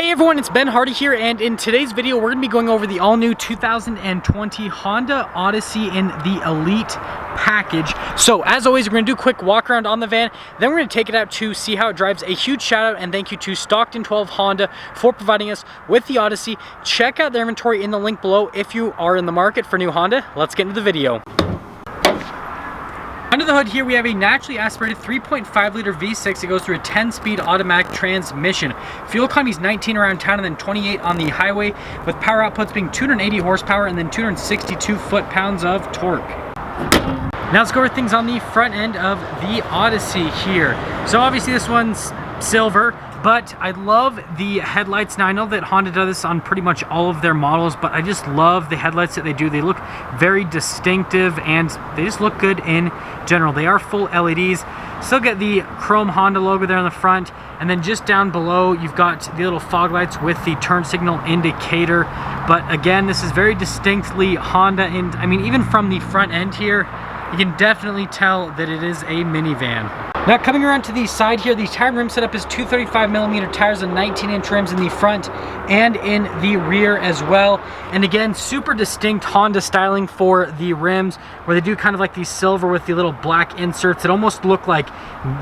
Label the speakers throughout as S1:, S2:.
S1: Hey everyone, it's Ben Hardy here, and in today's video we're going to be going over the all-new 2020 Honda Odyssey in the Elite package. So as always, we're going to do a quick walk around on the van, then we're going to take it out to see how it drives. A huge shout out and thank you to Stockton 12 Honda for providing us with the Odyssey. Check out their inventory in the link below if you are in the market for new Honda. Let's get into the video. Under the hood here, we have a naturally aspirated 3.5 liter V6. It goes through a 10-speed automatic transmission. Fuel economy is 19 around town and then 28 on the highway, with power outputs being 280 horsepower and then 262 foot-pounds of torque. Now let's go over things on the front end of the Odyssey here. So obviously this one's silver, but I love the headlights. Now I know that Honda does this on pretty much all of their models, but I just love the headlights that they do. They look very distinctive and they just look good in general. They are full LEDs. Still get the chrome Honda logo there on the front, and then just down below you've got the little fog lights with the turn signal indicator. But again, this is very distinctly Honda, and I mean even from the front end here you can definitely tell that it is a minivan. Now coming around to the side here, the tire and rim setup is 235mm tires and 19-inch rims in the front and in the rear as well. And again, super distinct Honda styling for the rims, where they do kind of like the silver with the little black inserts that almost look like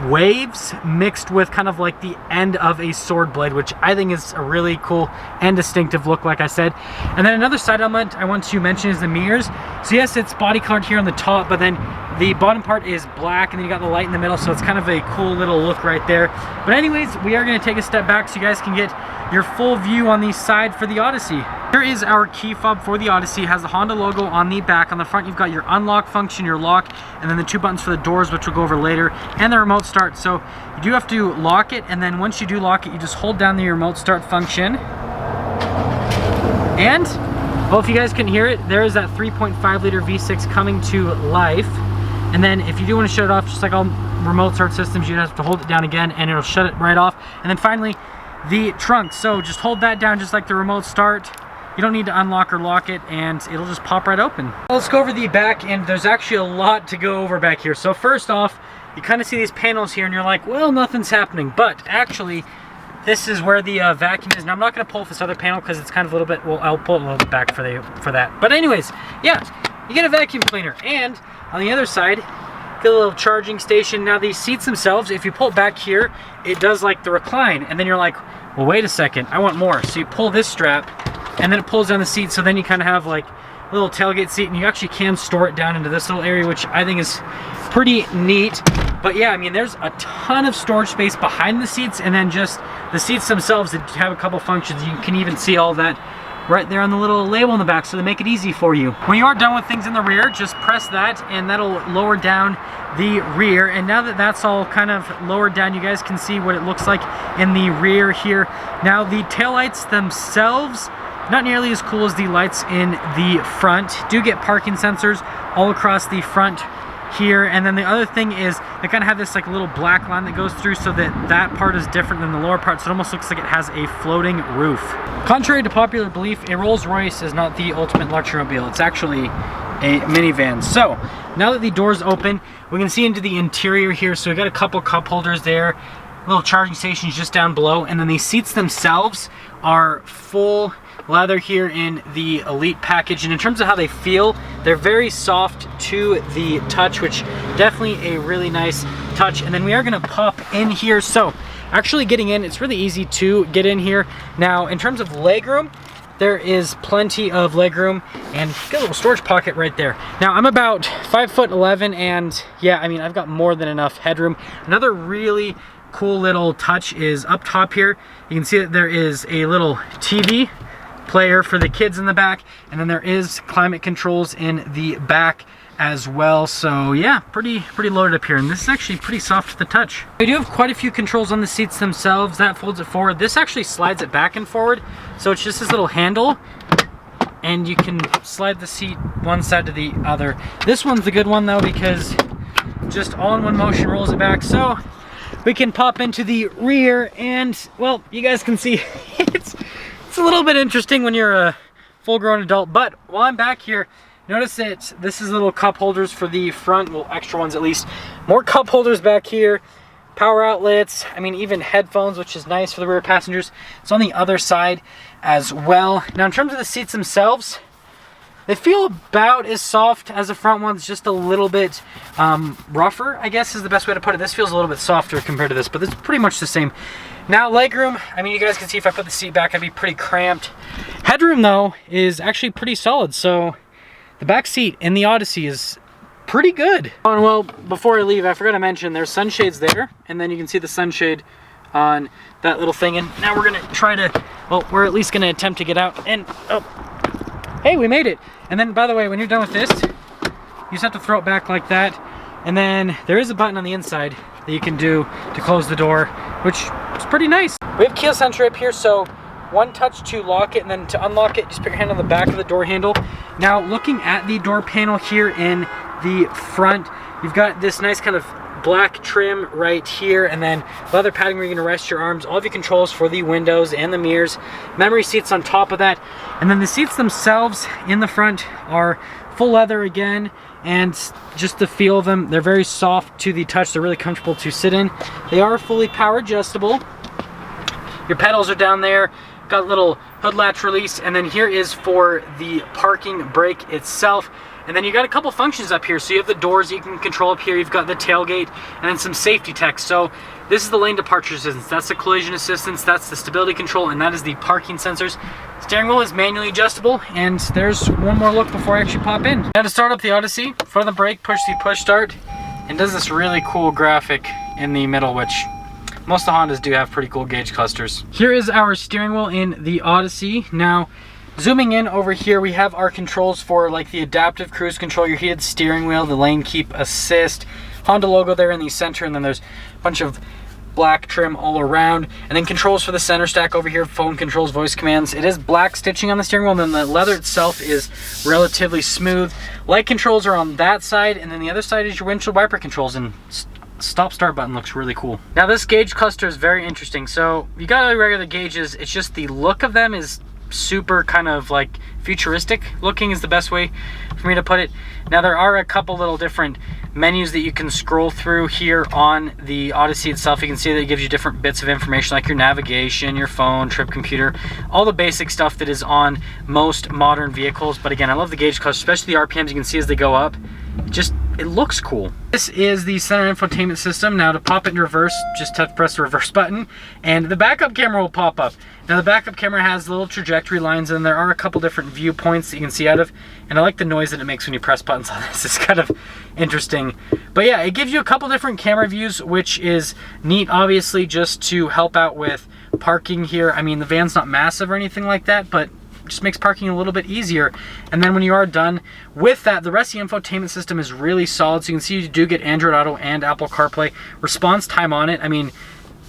S1: waves mixed with kind of like the end of a sword blade, which I think is a really cool and distinctive look, like I said. And then another side element I want to mention is the mirrors. So yes, it's body colored here on the top, but then the bottom part is black, and then you got the light in the middle, so it's kind of a cool little look right there. But anyways, we are going to take a step back so you guys can get your full view on the side for the Odyssey. Here is our key fob for the Odyssey. It has the Honda logo on the back. On the front, you've got your unlock function, your lock, and then the two buttons for the doors, which we'll go over later, and the remote start. So you do have to lock it, and then once you do lock it, you just hold down the remote start function. And, well, if you guys can hear it, there is that 3.5 liter V6 coming to life. And then if you do want to shut it off, just like all remote start systems, you have to hold it down again and it'll shut it right off. And then finally, the trunk. So just hold that down just like the remote start. You don't need to unlock or lock it, and it'll just pop right open. Well, let's go over the back, and there's actually a lot to go over back here. So first off, you kind of see these panels here and you're like, well, nothing's happening. But actually, this is where the vacuum is. Now I'm not going to pull this other panel because it's kind of a little bit, well, I'll pull it a little bit back for that. But anyways, yeah, you get a vacuum cleaner. And on the other side, get a little charging station. Now these seats themselves, if you pull it back here, it does like the recline, and then you're like, well, wait a second, I want more. So you pull this strap and then it pulls down the seat, so then you kind of have like a little tailgate seat, and you actually can store it down into this little area, which I think is pretty neat. But yeah, I mean, there's a ton of storage space behind the seats, and then just the seats themselves that have a couple functions. You can even see all that right there on the little label in the back, so they make it easy for you. When you are done with things in the rear, just press that and that'll lower down the rear. And now that that's all kind of lowered down, you guys can see what it looks like in the rear here. Now the taillights themselves, not nearly as cool as the lights in the front. Do get parking sensors all across the front here. And then the other thing is they kind of have this like little black line that goes through, so that part is different than the lower part, so it almost looks like it has a floating roof. Contrary to popular belief, a Rolls-Royce is not the ultimate luxury mobile. It's actually a minivan. So now that the doors open, we can see into the interior here. So we got a couple cup holders there, little charging stations just down below, and then the seats themselves are full leather here in the Elite package. And in terms of how they feel, they're very soft to the touch, which definitely a really nice touch. And then we are going to pop in here. So actually getting in, it's really easy to get in here. Now in terms of legroom, there is plenty of legroom, and got a little storage pocket right there. Now I'm about 5'11", and yeah, I mean, I've got more than enough headroom. Another really cool little touch is up top here. You can see that there is a little TV player for the kids in the back, and then there is climate controls in the back as well. So yeah, pretty loaded up here, and this is actually pretty soft to the touch. We do have quite a few controls on the seats themselves. That folds it forward. This actually slides it back and forward, so it's just this little handle, and you can slide the seat one side to the other. This one's a good one though, because just all in one motion rolls it back. So we can pop into the rear, and well, you guys can see it's a little bit interesting when you're a full-grown adult. But while I'm back here, notice that this is little cup holders for the front, well, extra ones at least. More cup holders back here, power outlets, I mean even headphones, which is nice for the rear passengers. It's on the other side as well. Now in terms of the seats themselves, they feel about as soft as the front ones, just a little bit rougher, I guess is the best way to put it. This feels a little bit softer compared to this, but it's pretty much the same. Now legroom, I mean you guys can see if I put the seat back, I'd be pretty cramped. Headroom though is actually pretty solid, so the back seat in the Odyssey is pretty good. Oh, and well, before I leave, I forgot to mention there's sunshades there, and then you can see the sunshade on that little thing. And now we're gonna try to, well, we're at least gonna attempt to get out. And oh, hey, we made it. And then by the way, when you're done with this, you just have to throw it back like that. And then there is a button on the inside that you can do to close the door, which is pretty nice. We have keyless entry up here, so one touch to lock it, and then to unlock it, just put your hand on the back of the door handle. Now, looking at the door panel here in the front, you've got this nice kind of black trim right here, and then leather padding where you're going to rest your arms. All of your controls for the windows and the mirrors. Memory seats on top of that. And then the seats themselves in the front are full leather again, and just the feel of them, they're very soft to the touch. They're really comfortable to sit in. They are fully power adjustable. Your pedals are down there. Got a little hood latch release, and then here is for the parking brake itself. And then you got a couple functions up here. So you have the doors you can control up here. You've got the tailgate, and then some safety text. So this is the lane departure assistance. That's the collision assistance. That's the stability control, and that is the parking sensors. Steering wheel is manually adjustable, and there's one more look before I actually pop in. Now to start up the Odyssey, front of the brake, push the push start, and does this really cool graphic in the middle, which most of the Hondas do have pretty cool gauge clusters. Here is our steering wheel in the Odyssey. Now, zooming in over here, we have our controls for like the adaptive cruise control, your heated steering wheel, the lane keep assist, Honda logo there in the center, and then there's a bunch of black trim all around, and then controls for the center stack over here, phone controls, voice commands. It is black stitching on the steering wheel, and then the leather itself is relatively smooth. Light controls are on that side, and then the other side is your windshield wiper controls, and stop start button looks really cool. Now this gauge cluster is very interesting. So you got regular gauges, it's just the look of them is super kind of like futuristic looking is the best way for me to put it. Now there are a couple little different menus that you can scroll through here on the Odyssey itself. You can see that it gives you different bits of information like your navigation, your phone, trip computer, all the basic stuff that is on most modern vehicles. But again, I love the gauge cluster, especially the RPMs you can see as they go up. It looks cool. This is the center infotainment system. Now to pop it in reverse, just press the reverse button, and the backup camera will pop up. Now the backup camera has little trajectory lines, and there are a couple different viewpoints that you can see out of, and I like the noise that it makes when you press buttons on this. It's kind of interesting. But yeah, it gives you a couple different camera views, which is neat, obviously, just to help out with parking here. I mean, the van's not massive or anything like that, but just makes parking a little bit easier. And then when you are done with that, the rest of the infotainment system is really solid. So you can see you do get Android Auto and Apple CarPlay. Response time on it, I mean,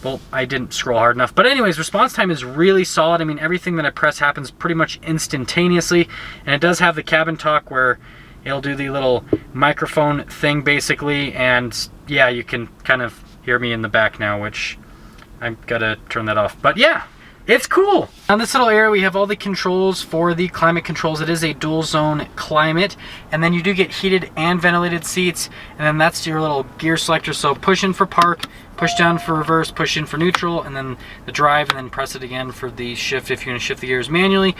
S1: well, I didn't scroll hard enough, but anyways, response time is really solid. I mean, everything that I press happens pretty much instantaneously, and it does have the cabin talk where it'll do the little microphone thing basically, and yeah, you can kind of hear me in the back now, which I've got to turn that off. But yeah, it's cool. On this little area, we have all the controls for the climate controls. It is a dual zone climate, and then you do get heated and ventilated seats, and then that's your little gear selector. So push in for park, push down for reverse, push in for neutral, and then the drive, and then press it again for the shift if you want to shift the gears manually.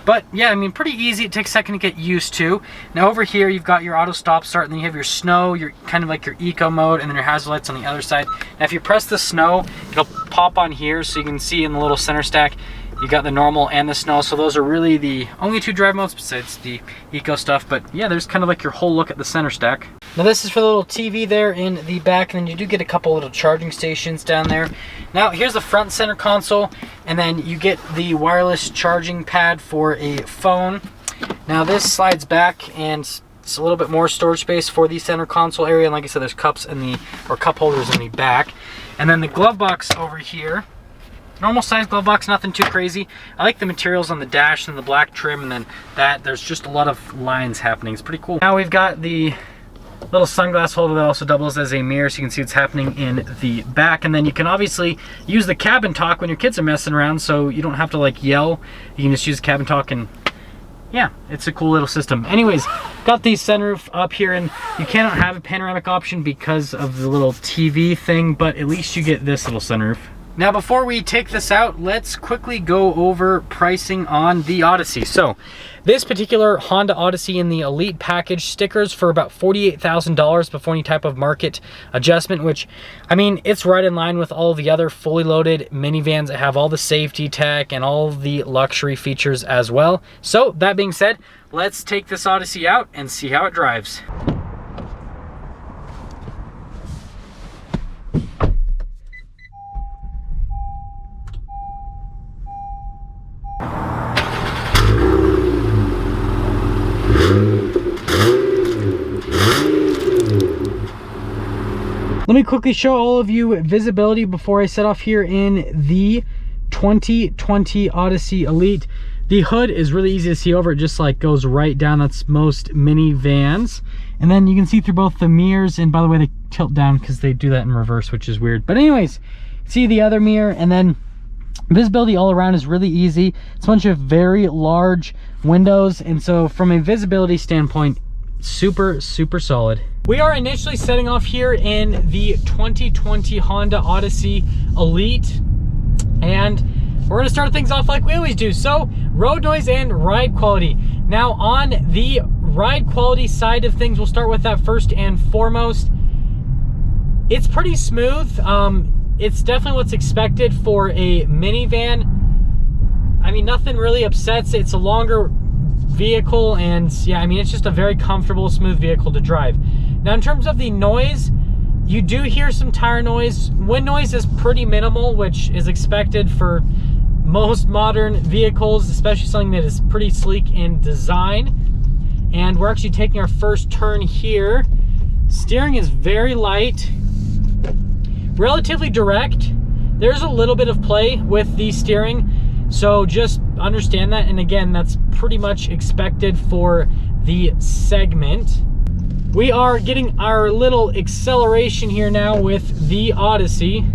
S1: But yeah, I mean, pretty easy. It takes a second to get used to. Now over here, you've got your auto stop start, and then you have your snow, your kind of like your eco mode, and then your hazard lights on the other side. Now if you press the snow, it'll pop on here, so you can see in the little center stack, you got the normal and the snow. So those are really the only two drive modes besides the eco stuff. But yeah, there's kind of like your whole look at the center stack. Now this is for the little TV there in the back, and then you do get a couple little charging stations down there. Now here's the front center console, and then you get the wireless charging pad for a phone. Now this slides back, and it's a little bit more storage space for the center console area. And like I said, there's cups in cup holders in the back. And then the glove box over here, normal size glove box, nothing too crazy. I like the materials on the dash and the black trim, and then there's just a lot of lines happening. It's pretty cool. Now we've got the little sunglass holder that also doubles as a mirror, so you can see what's happening in the back. And then you can obviously use the cabin talk when your kids are messing around, so you don't have to like yell. You can just use cabin talk and yeah, it's a cool little system. Anyways, got the sunroof up here, and you cannot have a panoramic option because of the little TV thing, but at least you get this little sunroof. Now, before we take this out, let's quickly go over pricing on the Odyssey. So, this particular Honda Odyssey in the Elite package, stickers for about $48,000 before any type of market adjustment, which, I mean, it's right in line with all the other fully loaded minivans that have all the safety tech and all the luxury features as well. So, that being said, let's take this Odyssey out and see how it drives. Let me quickly show all of you visibility before I set off here in the 2020 Odyssey Elite. The hood is really easy to see over. It just like goes right down. That's most minivans. And then you can see through both the mirrors, and by the way, they tilt down because they do that in reverse, which is weird. But anyways, see the other mirror, and then visibility all around is really easy. It's a bunch of very large windows, and so from a visibility standpoint, super solid. We are initially setting off here in the 2020 Honda Odyssey Elite, and we're going to start things off like we always do. So, road noise and ride quality. Now, on the ride quality side of things, we'll start with that first and foremost. It's pretty smooth. It's definitely what's expected for a minivan. I mean, nothing really upsets. It's a longer vehicle, and yeah, I mean, it's just a very comfortable, smooth vehicle to drive. Now, in terms of the noise, you do hear some tire noise. Wind noise is pretty minimal, which is expected for most modern vehicles, especially something that is pretty sleek in design. And we're actually taking our first turn here. Steering is very light, relatively direct. There's a little bit of play with the steering, so just understand that. And again, that's pretty much expected for the segment. We are getting our little acceleration here now with the Odyssey.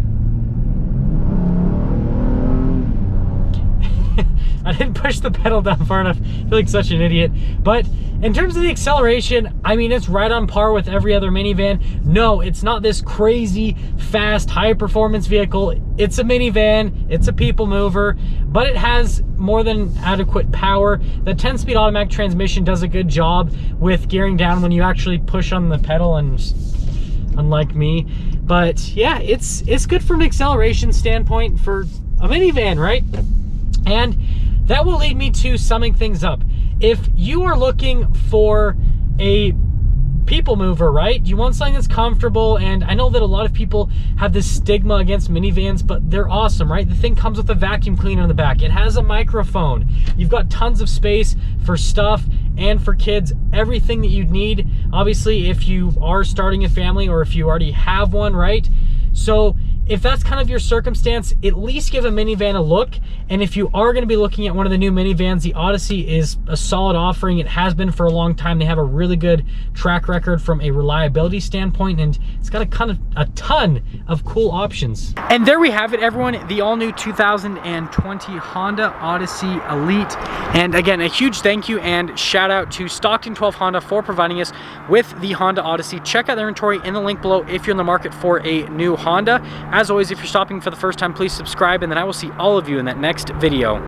S1: I didn't push the pedal down far enough. I feel like such an idiot. But in terms of the acceleration, I mean, it's right on par with every other minivan. No, it's not this crazy, fast, high-performance vehicle. It's a minivan. It's a people mover. But it has more than adequate power. The 10-speed automatic transmission does a good job with gearing down when you actually push on the pedal, and unlike me. But yeah, it's good from an acceleration standpoint for a minivan, right? And that will lead me to summing things up. If you are looking for a people mover, right? You want something that's comfortable, and I know that a lot of people have this stigma against minivans, but they're awesome, right? The thing comes with a vacuum cleaner in the back. It has a microphone. You've got tons of space for stuff and for kids, everything that you'd need, obviously, if you are starting a family or if you already have one, right? So if that's kind of your circumstance, at least give a minivan a look. And if you are going to be looking at one of the new minivans, the Odyssey is a solid offering. It has been for a long time. They have a really good track record from a reliability standpoint, and it's got a ton of cool options. And there we have it, everyone, the all-new 2020 Honda Odyssey Elite. And again, a huge thank you and shout out to Stockton 12 Honda for providing us with the Honda Odyssey. Check out their inventory in the link below if you're in the market for a new Honda. As always, if you're stopping for the first time, please subscribe, and then I will see all of you in that next video.